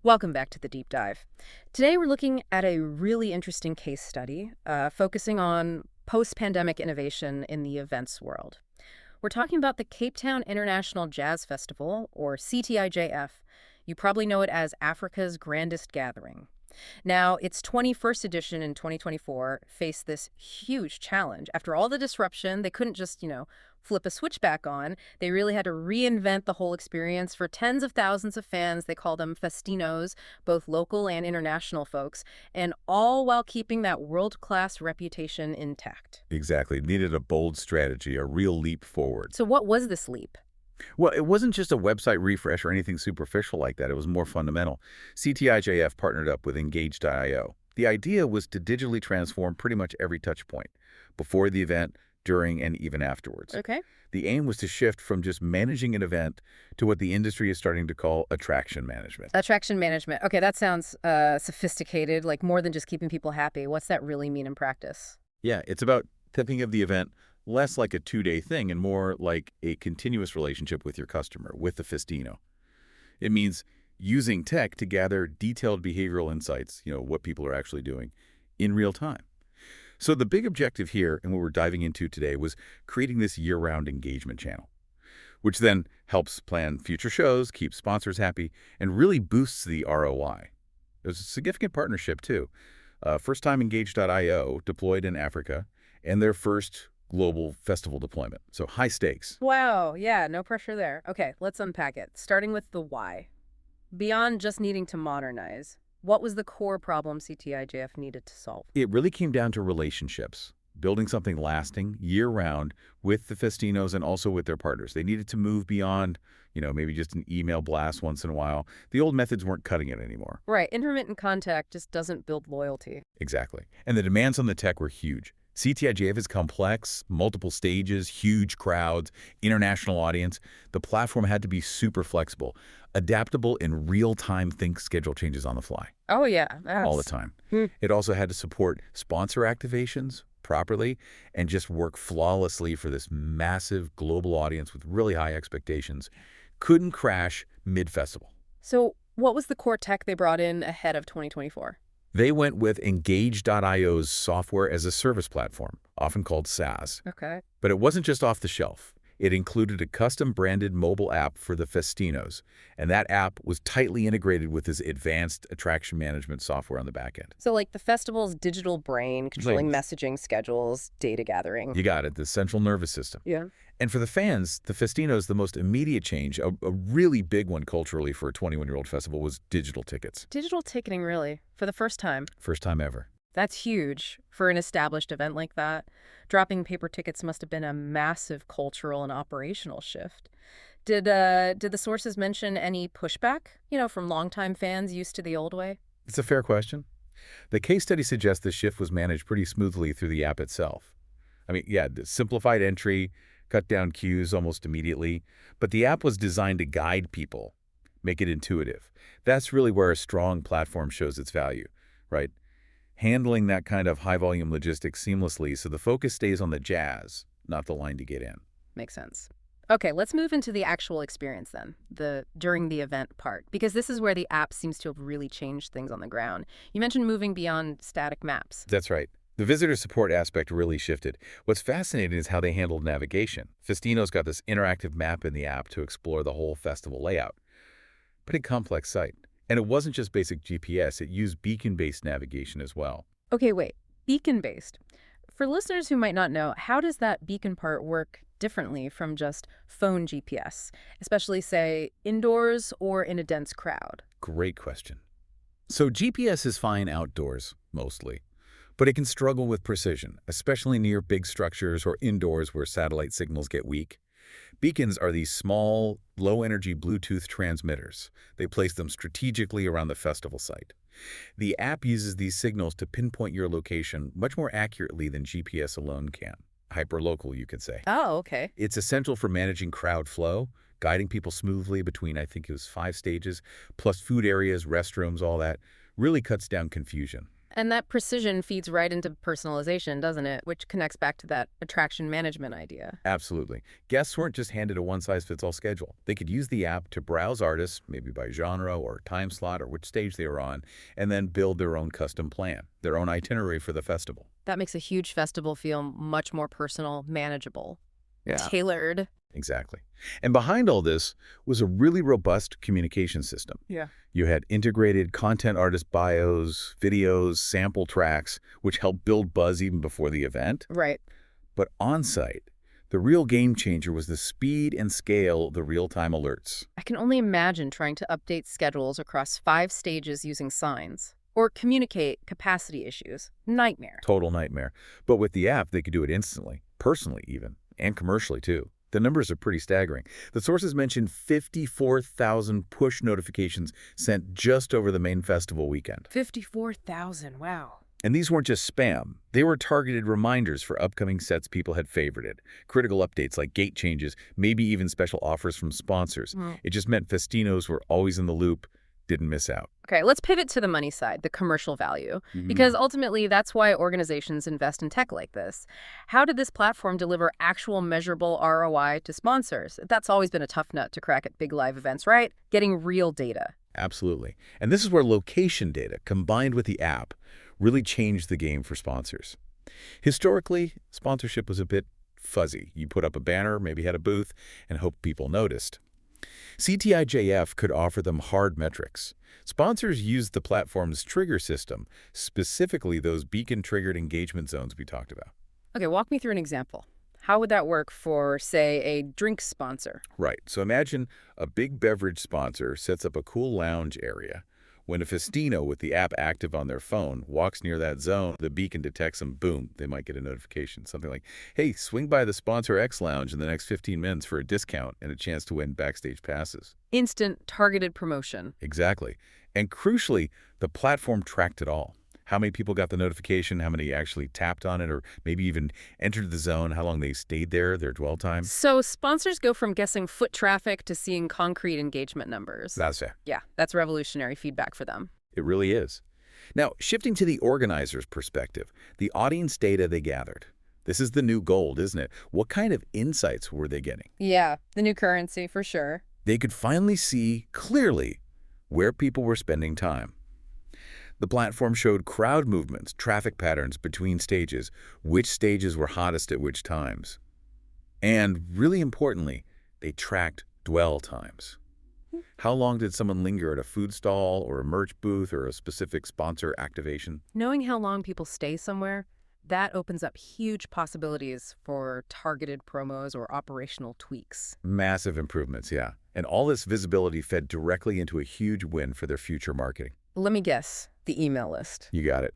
Welcome back to the deep dive. Today we're looking at a really interesting case study focusing on post-pandemic innovation in the events world. We're talking about the Cape Town International Jazz Festival, or CTIJF. You probably know it as Africa's grandest gathering. Now, its 21st edition in 2024 faced this huge challenge. After all the disruption, they couldn't just, flip a switch back on. They really had to reinvent the whole experience for tens of thousands of fans. They call them festinos, both local and international folks, and all while keeping that world-class reputation intact. Exactly. It needed a bold strategy, a real leap forward. So what was this leap? Well, it wasn't just a website refresh or anything superficial like that. It was more fundamental. CTIJF partnered up with n-gage.io. The idea was to digitally transform pretty much every touch point, before the event, during, and even afterwards. Okay. The aim was to shift from just managing an event to what the industry is starting to call attraction management. Attraction management. Okay, that sounds sophisticated, like more than just keeping people happy. What's that really mean in practice? Yeah, it's about thinking of the event less like a two-day thing and more like a continuous relationship with your customer, with the festino. It means using tech to gather detailed behavioral insights, what people are actually doing, in real time. So the big objective here, and what we're diving into today, was creating this year-round engagement channel, which then helps plan future shows, keeps sponsors happy, and really boosts the ROI. It was a significant partnership, too. First time n-gage.io deployed in Africa, and their first global festival deployment. So high stakes. Wow, yeah, no pressure there. Okay, let's unpack it, starting with the why. Beyond just needing to modernize, what was the core problem CTIJF needed to solve? It really came down to relationships, building something lasting year-round with the festinos and also with their partners. They needed to move beyond, maybe just an email blast once in a while. The old methods weren't cutting it anymore. Right, intermittent contact just doesn't build loyalty. Exactly. And the demands on the tech were huge. CTIJF is complex, multiple stages, huge crowds, international audience. The platform had to be super flexible, adaptable in real time, think schedule changes on the fly. Oh, yeah. All the time. It also had to support sponsor activations properly and just work flawlessly for this massive global audience with really high expectations. Couldn't crash mid-festival. So what was the core tech they brought in ahead of 2024? They went with n-gage.io's software as a service platform, often called SaaS. Okay. But it wasn't just off the shelf. It included a custom-branded mobile app for the festinos, and that app was tightly integrated with this advanced attraction management software on the back end. So like the festival's digital brain, controlling messaging, schedules, data gathering. You got it, the central nervous system. Yeah. And for the fans, the festinos, the most immediate change, a really big one culturally for a 21-year-old festival, was digital tickets. Digital ticketing, really, for the first time. First time ever. That's huge for an established event like that. Dropping paper tickets must have been a massive cultural and operational shift. Did the sources mention any pushback, from longtime fans used to the old way? It's a fair question. The case study suggests the shift was managed pretty smoothly through the app itself. I mean, yeah, the simplified entry, cut down queues almost immediately, but the app was designed to guide people, make it intuitive. That's really where a strong platform shows its value, right? Handling that kind of high-volume logistics seamlessly so the focus stays on the jazz, not the line to get in. Makes sense. Okay, let's move into the actual experience then, the during the event part, because this is where the app seems to have really changed things on the ground. You mentioned moving beyond static maps. That's right. The visitor support aspect really shifted. What's fascinating is how they handled navigation. Festino's got this interactive map in the app to explore the whole festival layout. Pretty complex site. And it wasn't just basic GPS, it used beacon-based navigation as well. Okay, wait, beacon-based. For listeners who might not know, how does that beacon part work differently from just phone GPS, especially, say, indoors or in a dense crowd? Great question. So GPS is fine outdoors, mostly. But it can struggle with precision, especially near big structures or indoors where satellite signals get weak. Beacons are these small, low-energy Bluetooth transmitters. They place them strategically around the festival site. The app uses these signals to pinpoint your location much more accurately than GPS alone can. Hyperlocal, you could say. Oh, okay. It's essential for managing crowd flow, guiding people smoothly between, I think it was 5 stages, plus food areas, restrooms, all that. Really cuts down confusion. And that precision feeds right into personalization, doesn't it? Which connects back to that attraction management idea. Absolutely. Guests weren't just handed a one-size-fits-all schedule. They could use the app to browse artists, maybe by genre or time slot or which stage they were on, and then build their own custom plan, their own itinerary for the festival. That makes a huge festival feel much more personal, manageable, Yeah. tailored. Exactly. And behind all this was a really robust communication system. Yeah. You had integrated content artist bios, videos, sample tracks, which helped build buzz even before the event. Right. But on-site, the real game changer was the speed and scale of the real-time alerts. I can only imagine trying to update schedules across 5 stages using signs or communicate capacity issues. Nightmare. Total nightmare. But with the app, they could do it instantly, personally even, and commercially too. The numbers are pretty staggering. The sources mentioned 54,000 push notifications sent just over the main festival weekend. 54,000. Wow. And these weren't just spam. They were targeted reminders for upcoming sets people had favorited, critical updates like gate changes, maybe even special offers from sponsors. It just meant festinos were always in the loop, didn't miss out. Okay, let's pivot to the money side, the commercial value, because ultimately that's why organizations invest in tech like this. How did this platform deliver actual measurable ROI to sponsors? That's always been a tough nut to crack at big live events, right? Getting real data. Absolutely. And this is where location data, combined with the app, really changed the game for sponsors. Historically, sponsorship was a bit fuzzy. You put up a banner, maybe had a booth, and hoped people noticed. CTIJF could offer them hard metrics. Sponsors used the platform's trigger system, specifically those beacon-triggered engagement zones we talked about. Okay, walk me through an example. How would that work for, say, a drink sponsor? Right. So imagine a big beverage sponsor sets up a cool lounge area. When a festino with the app active on their phone walks near that zone, the beacon detects them, boom, they might get a notification. Something like, hey, swing by the Sponsor X lounge in the next 15 minutes for a discount and a chance to win backstage passes. Instant targeted promotion. Exactly. And crucially, the platform tracked it all. How many people got the notification, how many actually tapped on it, or maybe even entered the zone, how long they stayed there, their dwell time. So sponsors go from guessing foot traffic to seeing concrete engagement numbers. That's it. Yeah, that's revolutionary feedback for them. It really is. Now, shifting to the organizer's perspective, the audience data they gathered. This is the new gold, isn't it? What kind of insights were they getting? Yeah, the new currency for sure. They could finally see clearly where people were spending time. The platform showed crowd movements, traffic patterns between stages, which stages were hottest at which times. And really importantly, they tracked dwell times. How long did someone linger at a food stall or a merch booth or a specific sponsor activation? Knowing how long people stay somewhere, that opens up huge possibilities for targeted promos or operational tweaks. Massive improvements, yeah. And all this visibility fed directly into a huge win for their future marketing. Let me guess, the email list. You got it.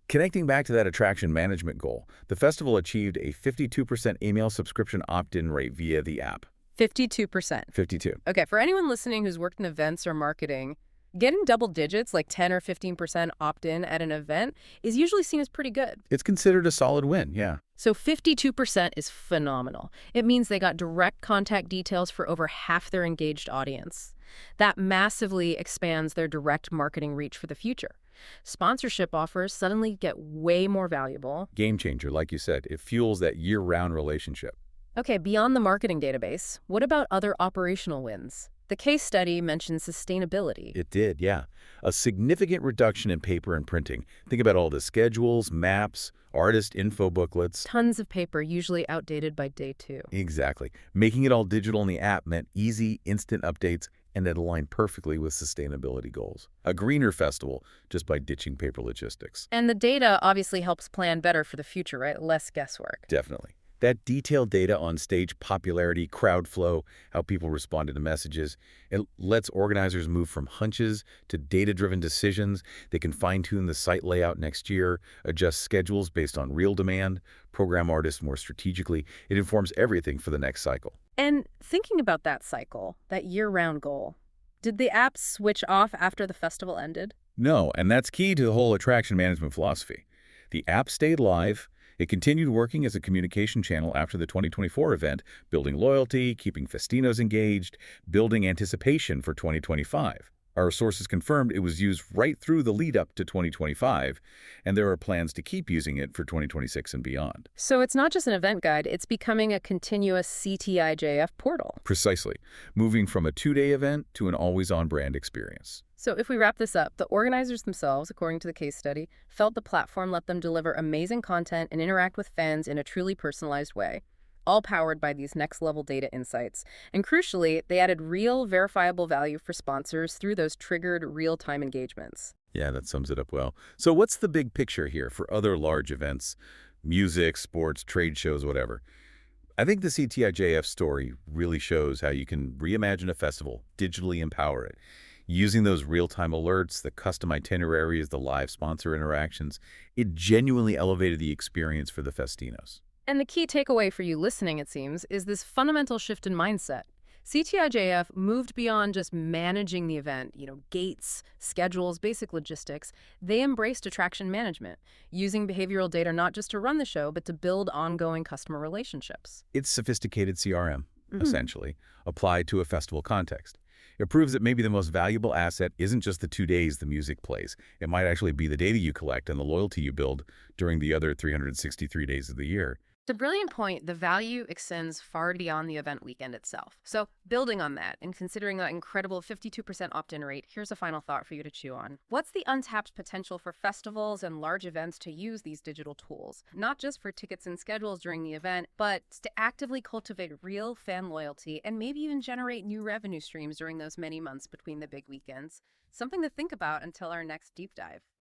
Connecting back to that attraction management goal, the festival achieved a 52% email subscription opt-in rate via the app. 52%. 52. Okay, for anyone listening who's worked in events or marketing, getting double digits, like 10 or 15% opt-in at an event, is usually seen as pretty good. It's considered a solid win, yeah. So 52% is phenomenal. It means they got direct contact details for over half their engaged audience. That massively expands their direct marketing reach for the future. Sponsorship offers suddenly get way more valuable. Game changer, like you said. It fuels that year-round relationship. Okay, beyond the marketing database, what about other operational wins? The case study mentions sustainability. It did, yeah. A significant reduction in paper and printing. Think about all the schedules, maps, artist info booklets. Tons of paper, usually outdated by day 2. Exactly. Making it all digital in the app meant easy, instant updates, and it aligned perfectly with sustainability goals. A greener festival, just by ditching paper logistics. And the data obviously helps plan better for the future, right? Less guesswork. Definitely. That detailed data on stage popularity, crowd flow, how people responded to messages, it lets organizers move from hunches to data-driven decisions. They can fine-tune the site layout next year, adjust schedules based on real demand, program artists more strategically. It informs everything for the next cycle. And thinking about that cycle, that year-round goal, did the app switch off after the festival ended? No, and that's key to the whole attraction management philosophy. The app stayed live. It continued working as a communication channel after the 2024 event, building loyalty, keeping festinos engaged, building anticipation for 2025. Our sources confirmed it was used right through the lead up to 2025, and there are plans to keep using it for 2026 and beyond. So it's not just an event guide, it's becoming a continuous CTIJF portal. Precisely, moving from a two-day event to an always-on brand experience. So if we wrap this up, the organizers themselves, according to the case study, felt the platform let them deliver amazing content and interact with fans in a truly personalized way, all powered by these next-level data insights. And crucially, they added real, verifiable value for sponsors through those triggered real-time engagements. Yeah, that sums it up well. So what's the big picture here for other large events, music, sports, trade shows, whatever? I think the CTIJF story really shows how you can reimagine a festival, digitally empower it. Using those real-time alerts, the custom itineraries, the live sponsor interactions, it genuinely elevated the experience for the Festinos. And the key takeaway for you listening, it seems, is this fundamental shift in mindset. CTIJF moved beyond just managing the event, gates, schedules, basic logistics. They embraced attraction management, using behavioral data not just to run the show, but to build ongoing customer relationships. It's sophisticated CRM, essentially, applied to a festival context. It proves that maybe the most valuable asset isn't just the 2 days the music plays. It might actually be the data you collect and the loyalty you build during the other 363 days of the year. It's a brilliant point. The value extends far beyond the event weekend itself. So building on that and considering that incredible 52% opt-in rate, here's a final thought for you to chew on. What's the untapped potential for festivals and large events to use these digital tools? Not just for tickets and schedules during the event, but to actively cultivate real fan loyalty and maybe even generate new revenue streams during those many months between the big weekends. Something to think about until our next deep dive.